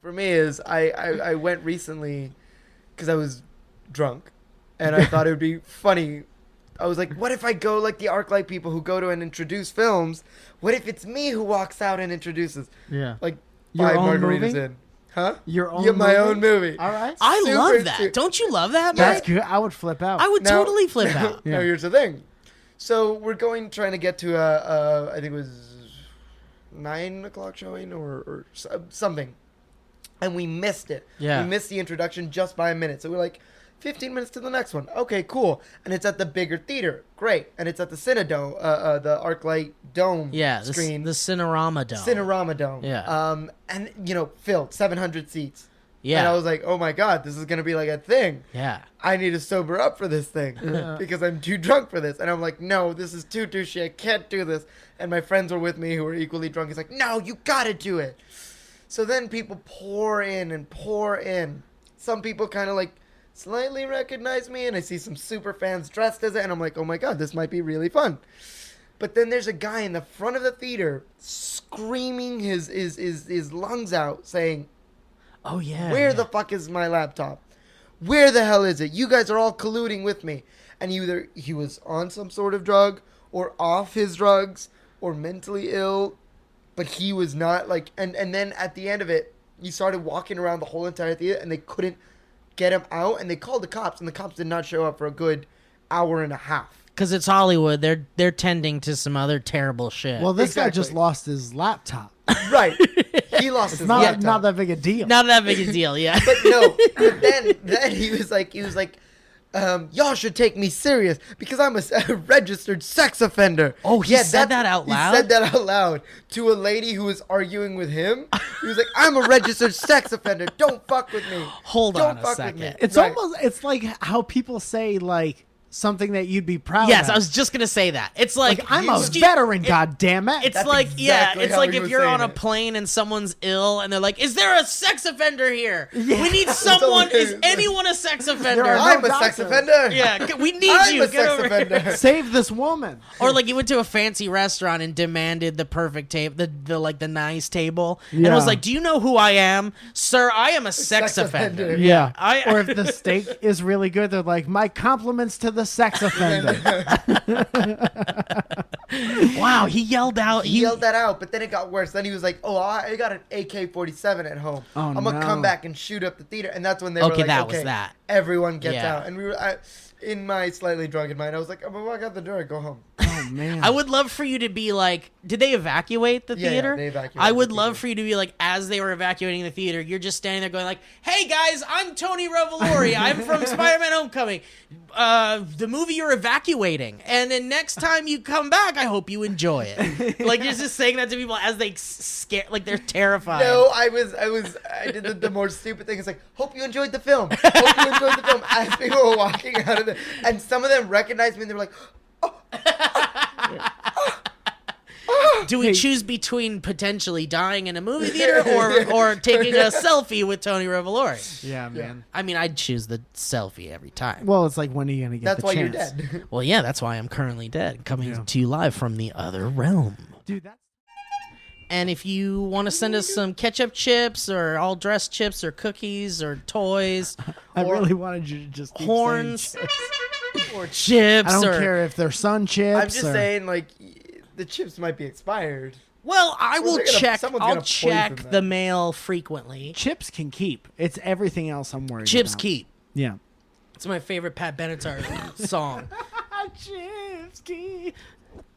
For me is I went recently because I was drunk, and I thought it would be funny. I was like, what if I go like the ArcLight people who go to and introduce films? What if it's me who walks out and introduces? Yeah. Like Your 5 own margaritas movie? in. Huh? Your own Yeah, my movie? own movie. All right. I Super love that. stu- Don't you love that, man? That's good. I would flip out. I would Now- totally flip out. Yeah. Now here's the thing. So we're trying to get to I think it was 9 o'clock showing or something, and we missed it. Yeah. We missed the introduction just by a minute. So we're like, 15 minutes to the next one. Okay, cool. And it's at the bigger theater. Great. And it's at the Cinedome, the ArcLight Dome Yeah, screen. the Cinerama Dome. Cinerama Dome. Yeah. And, filled, 700 seats. Yeah. And I was like, oh my God, this is going to be like a thing. Yeah. I need to sober up for this thing because I'm too drunk for this. And I'm like, no, this is too douchey. I can't do this. And my friends were with me who were equally drunk. He's like, no, you got to do it. So then people pour in and pour in. Some people kind of like slightly recognize me, and I see some super fans dressed as it, and I'm like, oh my God, this might be really fun. But then there's a guy in the front of the theater screaming his lungs out saying, Oh, yeah. where the fuck is my laptop? Where the hell is it? You guys are all colluding with me. And either he was on some sort of drug or off his drugs or mentally ill, but he was not like, and then at the end of it, he started walking around the whole entire theater and they couldn't get him out, and they called the cops, and the cops did not show up for a good hour and a half. Because it's Hollywood. They're tending to some other terrible shit. Well, this guy Exactly. just lost his laptop. Right. He lost his Not laptop. not that big a deal. Not that big a deal, yeah. But no, but then he was like, y'all should take me serious because I'm a registered sex offender. Oh, he said that out loud? He said that out loud to a lady who was arguing with him. He was like, I'm a registered sex offender. Don't fuck with me. Hold Don't on a fuck second. with me. It's Right. it's like how people say like something that you'd be proud Yes, of. I was just going to say that. It's like, I'm a excuse- veteron, goddammit. It's That's like, exactly it's how like he if was you're on a saying it. plane and someone's ill and they're like, is there a sex offender here? Yeah. We need someone. Is Someone- anyone a sex offender? There are I'm no a sex doctor. offender. Yeah, we need I'm you. a Get sex over here. offender. Save this woman. Or like you went to a fancy restaurant and demanded the perfect table, the nice table, and I Yeah. was like, "Do you know who I am, sir? I am a sex offender." offender. I- Or if the steak is really good, they're like, my compliments to the sex offender. Wow, he yelled out. He yelled that out, but then it got worse. Then he was like, "Oh, I got an AK-47 at home. Oh, I'm gonna no. come back and shoot up the theater." And that's when they were Okay, like, that "Okay, was that. everyone gets Yeah. out." And we were, in my slightly drunken mind, I was like, "I'm gonna walk out the door and go home." Oh man. I would love for you to be like, did they evacuate the Yeah, theater? they evacuated I would the love theater. for you to be like, as they were evacuating the theater, you're just standing there going like, hey guys, I'm Tony Revolori. I'm from Spider-Man Homecoming. The movie you're evacuating. And then next time you come back, I hope you enjoy it. Like you're just saying that to people as they scare, like they're terrified. No, I did the more stupid thing. It's like, "Hope you enjoyed the film. Hope you enjoyed the film." As people were walking out of it, and some of them recognized me, and they were like, Do we choose between potentially dying in a movie theater or taking a selfie with Tony Revolori? yeah, man. I mean, I'd choose the selfie every time. Well, it's like, when are you going to get "That's the why chance? you're dead." Well, yeah, that's why I'm currently dead, coming Yeah. to you live from the other realm. Dude, that's... And if you want to send us some ketchup chips or all dressed chips or cookies or toys, I or really wanted you to just keep horns saying chips. or chips, I don't or care if they're sun chips. I'm just or... saying, like, the chips might be expired. well, I Or will they're gonna- check. someone's I'll gonna poison check them. the mail frequently. Chips can keep. It's everything else I'm worried Chips about. keep. Yeah. It's my favorite Pat Benatar song. Chips keep.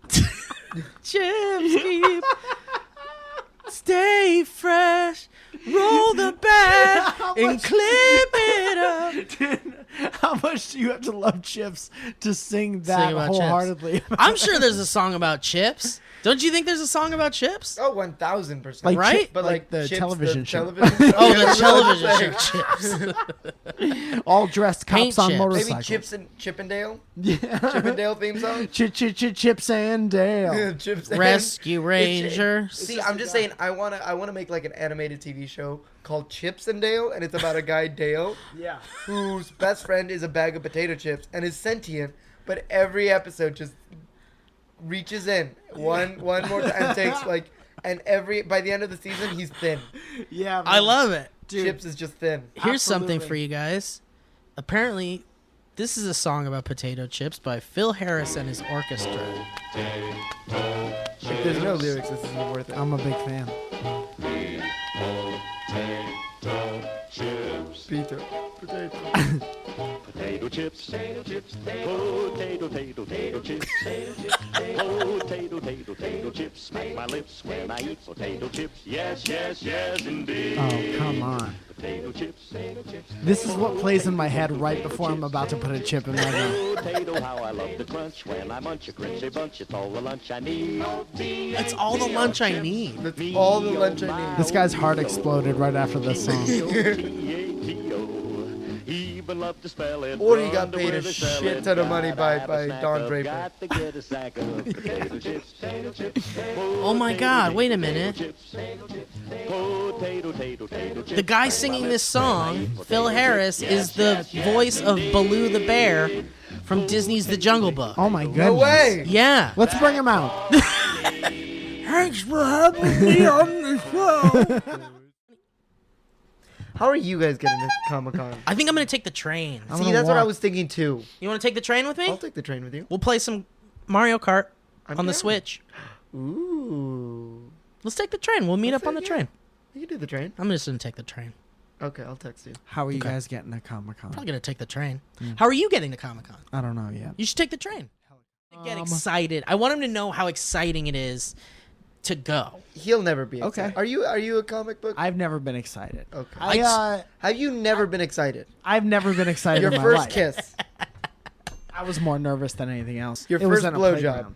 Chips keep. Stay fresh. Roll the bat and clip it up. Dude, how much do you have to love chips to sing that Sing about chips. wholeheartedly? I'm sure there's a song about chips. Don't you think there's a song about chips? Oh, 1000%. Like Right? But like the chips, television show. television Oh, Yeah, the television like- show chips. All dressed Paint cops on chips. motorcycles. Maybe Chips and Chippendale? Yeah. Chippendale theme song? Chips and Dale. Chips and Rescue Ranger. See, I'm just saying, I wanna make like an animated TV show called Chips and Dale, and it's about a guy Dale Yeah. whose best friend is a bag of potato chips and is sentient, but every episode just reaches in one more time and takes like and by the end of the season, he's thin. Yeah, I love it. dude. Chips is just thin. Here's something Absolutely. for you guys. Apparently, this is a song about potato chips by Phil Harris and his orchestra. If there's no lyrics, this isn't worth it. I'm a big fan. Peter. Potato. Potato chips, potato chips, potato chips, potato chips, smack my lips when I eat potato chips. Yes, yes, yes, indeed. Oh, come on. Potato chips, This is what plays in my head right before I'm about to put a chip in my mouth. potato, how I love the crunch when I munch a crunchy bunch. It's all the lunch I need. That's all the lunch I need. That's all the lunch I need. This guy's heart exploded right after this song. Even love to spell it. Or he got paid a shit ton of money by Don Draper. Got to get a sack of potato chips, Oh my God! Wait a minute. potato chips. The guy singing this song, Phil Harris, is the voice of Baloo the bear from Disney's The Jungle Book. Oh my goodness. No way. Yeah. Let's bring him out. Thanks for having me on the show. How are you guys getting to Comic-Con? I think I'm gonna take the train. I'm See, gonna that's what I walk. was thinking too. You want to take the train with me? I'll take the train with you. We'll play some Mario Kart I'm on the down. Switch. Ooh. Let's take the train. We'll meet Let's up on the take- train. You can do the train. I'm just gonna take the train. Okay, I'll text you. How are you Okay. guys getting to Comic-Con? Probably gonna take the train. How are you getting to Comic Con? I don't know yet. You should take the train. Get excited. I want him to know how exciting it is to go. He'll never be Okay. excited. Are you a comic book? I've never been excited. Okay. Have you never been excited? I've never been excited Your in my first life. kiss. I was more nervous than anything else. Your It was first in a blowjob. playground.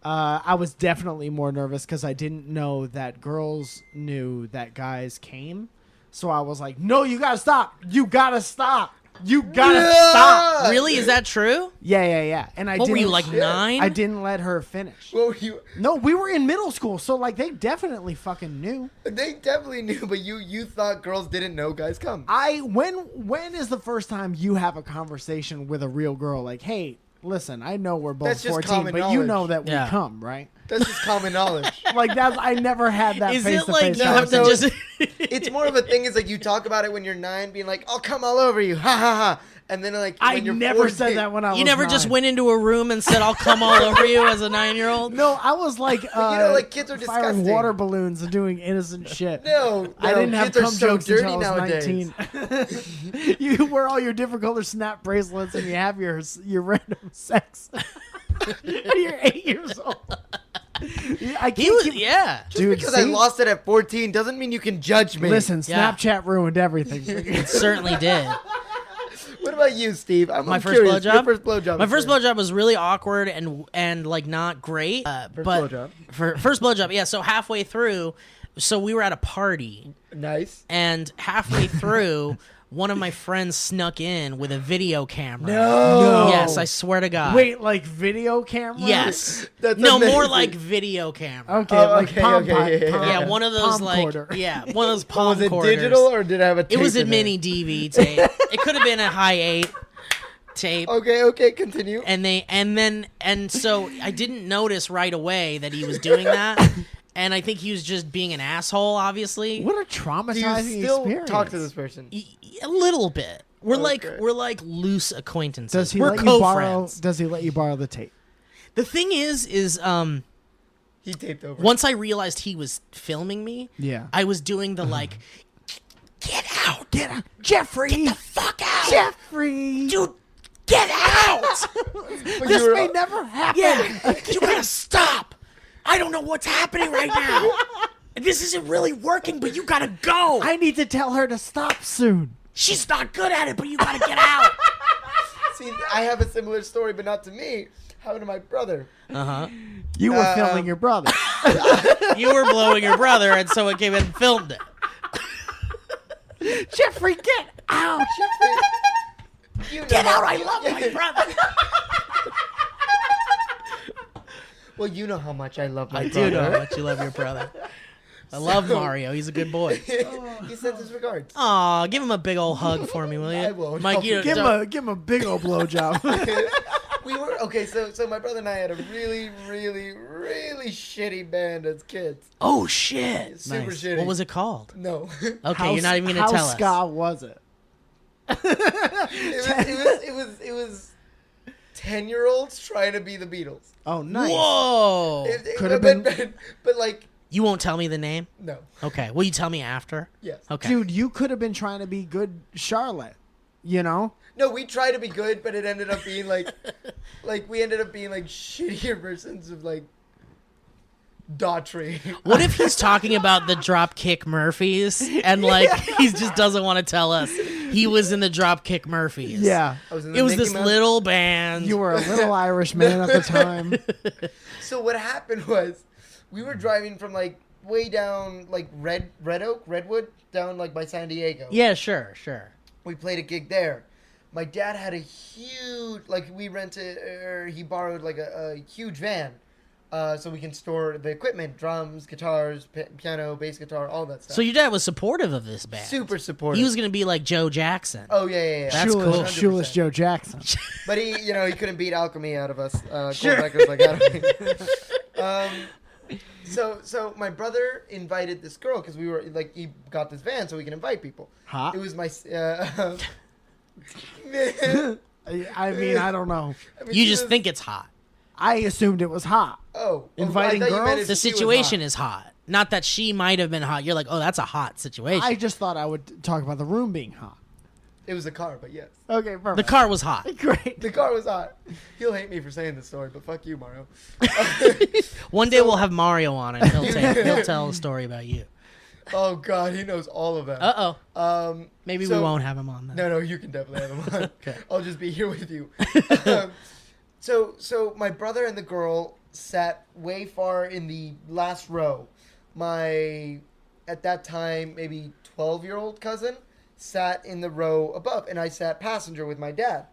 I was definitely more nervous because I didn't know that girls knew that guys came. So I was like, no, you gotta stop. You gotta stop. You gotta stop. Really? Is that true? Yeah. And I What didn't. were you, like 9? I didn't let her finish. What were you? No, we were in middle school, so like they definitely fucking knew. They definitely knew, but you thought girls didn't know guys come. When is the first time you have a conversation with a real girl like, hey, listen, I know we're both That's just 14, common but you knowledge. know that we Yeah. come, right? That's just common knowledge. Like I never had that Is face it to like face you have to No, just? It's more of a thing. Is like you talk about it when you're 9, being like, "I'll come all over you," ha ha ha, and then like I when you're never 14, said that when I was You never 9. just went into a room and said, "I'll come all over you" as a 9-year-old. No, I was like, like, kids are firing disgusting. water balloons and doing innocent shit. No, I didn't have kids are cum so jokes until I dirty was nowadays. 19. You wear all your different color snap bracelets and you have your random sex. You're 8 years old. I He can't was, keep- yeah. Just Dude, because I see? lost it at 14 doesn't mean you can judge me. Listen, Yeah. Snapchat ruined everything. It certainly did. What about you, Steve? My I'm first curious. blowjob? Your first blowjob. My first blowjob was really awkward and like not great. First but blowjob. for first blowjob, yeah. So halfway through, so we were at a party, Nice. and halfway through, one of my friends snuck in with a video camera. No. Yes, I swear to God. Wait, like video camera? Yes. That's No, more amazing. like video camera. Okay, Oh, like okay, palm okay, pi- yeah. palm- Yeah, one of those palm like quarter. one of those palm Was it quarters. digital or did I have a tape? It was a in mini DV tape. It could have been a high 8 tape. Okay, continue. And so I didn't notice right away that he was doing that. And I think he was just being an asshole, obviously. What a Do you traumatizing still experience. talk to this person? A little bit. We're Okay. like loose acquaintances. Does he We're let you borrow? co-friends. Does he let you borrow the tape? The thing is He taped over. once I realized he was filming me, Yeah. I was doing the like, get out, Jeffrey, get the fuck out, Jeffrey, dude, get out. But this you were- may never happen. Yeah, you gotta stop. I don't know what's happening right now. This isn't really working, but you gotta go. I need to tell her to stop soon. She's not good at it, but you gotta get out. See, I have a similar story, but not to me. Happened to my brother. You were filming your brother. You were blowing your brother, and someone came in and filmed it. Jeffrey, get out. Jeffrey, you Get know out! how- I love my brother. Well, you know how much I love my I brother. do know how much you love your brother. I love Mario. He's a good boy. He sends his regards. Aw, give him a big old hug for me, will you? I won't. Mike, you Give him a big old blowjob. we were okay. So my brother and I had a really, really, really shitty band as kids. Oh shit! Super Nice. shitty. What was it called? No. Okay, you're not even gonna tell How us. ska was it? It was 10-year-olds trying to be the Beatles. Oh, nice. Whoa! Could have been. But like, You won't tell me the name? no. Okay. Will you tell me after? Yes. Okay. Dude, you could have been trying to be good Charlotte. You know? No, we tried to be good, but it ended up being like we ended up being like shittier versions of like Daughtry. What if he's talking about the Dropkick Murphys and like he just doesn't want to tell us he was in the Dropkick Murphys? Yeah. I was in the It was Mickey this Mouse- little band. You were a little Irish man at the time. So what happened was, we were driving from like way down like Redwood, down like by San Diego. Yeah, sure. We played a gig there. My dad had a huge, like we rented, or he borrowed like a huge van, so we can store the equipment, drums, guitars, piano, bass guitar, all that stuff. So your dad was supportive of this band. Super supportive. He was gonna be like Joe Jackson. Oh yeah. That's cool. 100%. Shoeless Joe Jackson. But he couldn't beat alchemy out of us. Sure. Gold records like out of me. So my brother invited this girl because we were like, he got this van so we can invite people. Hot? It was my. I mean, I don't know. You just think it's hot. I assumed it was hot. Oh, Inviting I thought you meant girls? if The she was situation hot. is hot. Not that she might have been hot. You're like, oh, that's a hot situation. I just thought I would talk about the room being hot. It was a car, but yes, Okay, perfect. the car was hot. Great. the car was hot. He'll hate me for saying this story, but fuck you, Mario. One day we'll have Mario on and he'll tell a story about you. Oh God, he knows all of that. Uh-oh. Maybe we won't have him on then. No, you can definitely have him on. Okay. I'll just be here with you. So my brother and the girl sat way far in the last row. My, at that time, maybe 12-year-old cousin sat in the row above, and I sat passenger with my dad.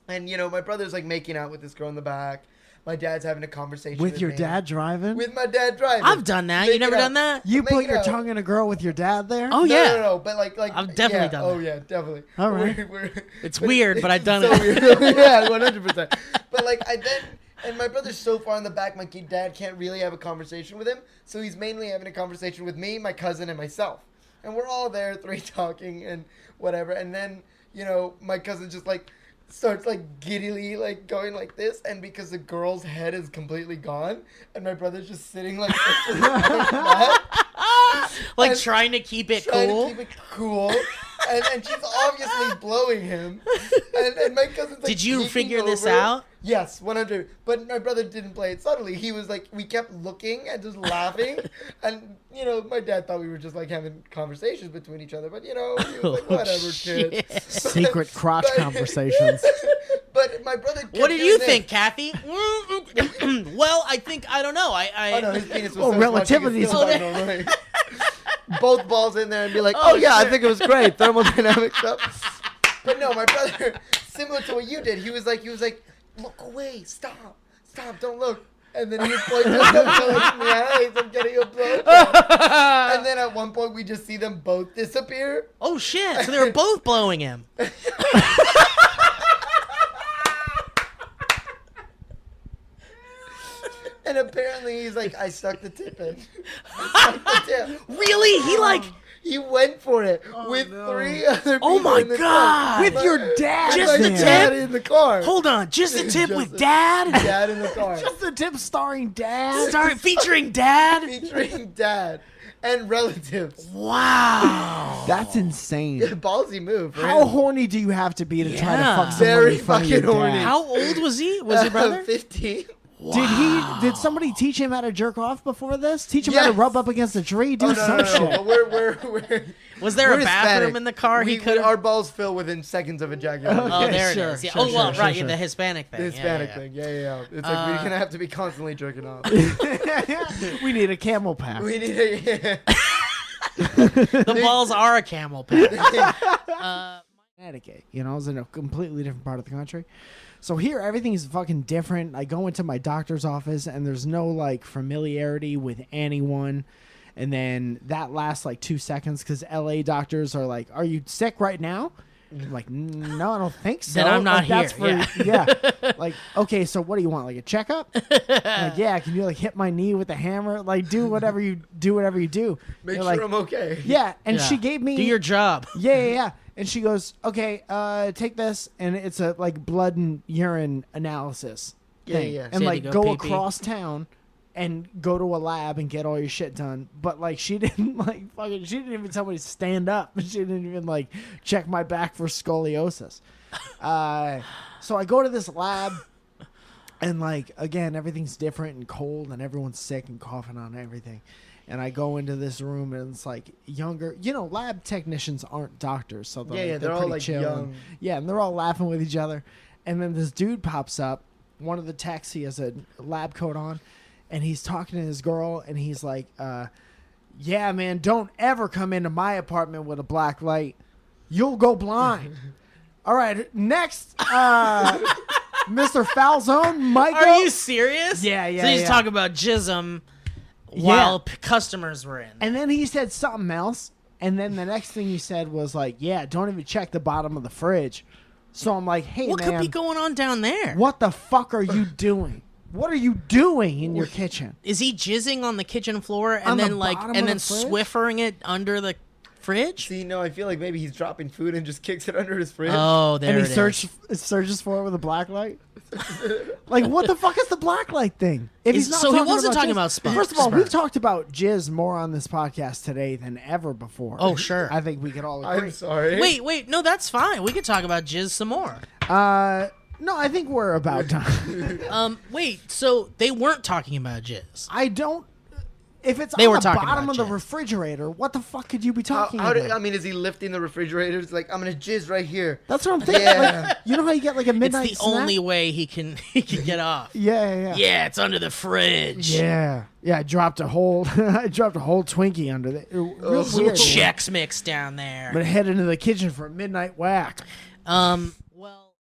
And, my brother's, like, making out with this girl in the back. My dad's having a conversation With your me. dad driving? With my dad driving. I've done that. You Make never it done out. that? You Make put it your out. tongue in a girl with your dad there? Oh, No, yeah. no, but like I've definitely done Oh that. yeah, definitely. All right. It's weird, but I've done so it. Weird. Yeah, 100%. But like and my brother's so far in the back, my dad can't really have a conversation with him, so he's mainly having a conversation with me, my cousin, and myself, and we're all there, three talking and whatever, and then my cousin just like starts like giddily like going like this, and because the girl's head is completely gone, and my brother's just sitting like this with his head flat, Like and trying to keep it trying cool. to keep it cool. And she's obviously blowing him. And my cousin's like, Did you peeking figure this over. out? Yes, 100. But my brother didn't play it subtly. He was like, we kept looking and just laughing. And, my dad thought we were just like having conversations between each other. But, he was like, whatever, kid. Secret crotch conversations. But my brother kept What did doing you this. think, Kathy? Well, I don't know. Oh, no, his penis was Well, so relativity small, is- she could still normally. Both balls in there and be like, oh yeah, I think it was great. Thermodynamic stuff. But no, my brother, similar to what you did, he was like, look away, stop, don't look. And then he was pointing at them like, nice, I'm getting a blowjob. And then at one point we just see them both disappear. Oh shit! So they were both blowing him. And apparently he's like, I stuck the tip in. I stuck the tip. Really? He went for it with three other people Oh my in the God. car. With your dad Just my the there. dad in the car. Hold on, just a tip Just with a- Dad. Dad in the car. Just the tip starring dad. Start featuring Dad. Featuring dad and relatives. Wow. That's insane. Ballsy move. for How him. horny do you have to be to try to Yeah. fuck someone Very in front of your fucking horny. dad? How old was he? Was your brother? 15. Did somebody teach him how to jerk off before this? Teach him how to Yes. rub up against a tree? Do Oh, some no. shit. But we're Was there we're a bathroom Hispanic. in the car? He could. Our balls fill within seconds of ejaculation. Oh, Okay, there sure, it is. Yeah. sure, Oh, well, sure, right. sure. The Hispanic thing. The Yeah, Hispanic yeah. thing. Yeah. It's like we're gonna have to be constantly jerking off. We need a camel pack. We need a The balls are a camel pack. Connecticut, it's in a completely different part of the country. So here, everything is fucking different. I go into my doctor's office, and there's no, like, familiarity with anyone. And then that lasts, like, 2 seconds, because LA doctors are like, are you sick right now? I'm like, no, I don't think so. Then I'm not like, here. That's for, yeah. Like, okay, so what do you want? Like a checkup? Like, yeah, can you like hit my knee with a hammer? Like, do whatever you do. Make You're sure like, I'm okay. Yeah, and Yeah. she gave me Do your job. Yeah. And she goes, okay, take this, and it's a like blood and urine analysis thing. Yeah. And So you like had to go go pee-pee. across town and go to a lab and get all your shit done. But like she didn't like fucking she didn't even tell me to stand up. She didn't even like check my back for scoliosis. So I go to this lab and like again everything's different and cold and everyone's sick and coughing on everything. And I go into this room and it's like younger, lab technicians aren't doctors, so They're all pretty like chill young. and they're all laughing with each other. And then this dude pops up, one of the techs, he has a lab coat on, and he's talking to his girl, and he's like, yeah, man, don't ever come into my apartment with a black light. You'll go blind. All right, next, Mr. Falzone, Michael. Are you serious? Yeah. So he's talking about jism while customers were in. And then he said something else, and then the next thing he said was like, yeah, don't even check the bottom of the fridge. So I'm like, hey, What man, could be going on down there? what the fuck are you doing? What are you doing in your kitchen? Is he jizzing on the kitchen floor On and the then bottom of and then the fridge? Swiffering it under the fridge? See, no, I feel like maybe he's dropping food and just kicks it under his fridge. Oh, there And it he is. searches for it with a black light? Like, what the fuck is the black light thing? If So he wasn't talking about sperm. First of all, we've talked about jizz more on this podcast today than ever before. Oh, sure. I think we could all agree. I'm sorry. Wait, no, that's fine. We could talk about jizz some more. No, I think we're about done. Wait, so they weren't talking about jizz. I don't... If it's They on were the talking bottom about of the jizz. refrigerator, what the fuck could you be How talking do, about? I mean, is he lifting the refrigerator? It's like, I'm going to jizz right here. That's what I'm thinking. Yeah. Like, you know how you get like a midnight It's the snack? only way he can get off. Yeah. Yeah, it's under the fridge. Yeah. I dropped a whole Twinkie under there. Real Oh. weird. Chex Mix down there. But head into the kitchen for a midnight whack.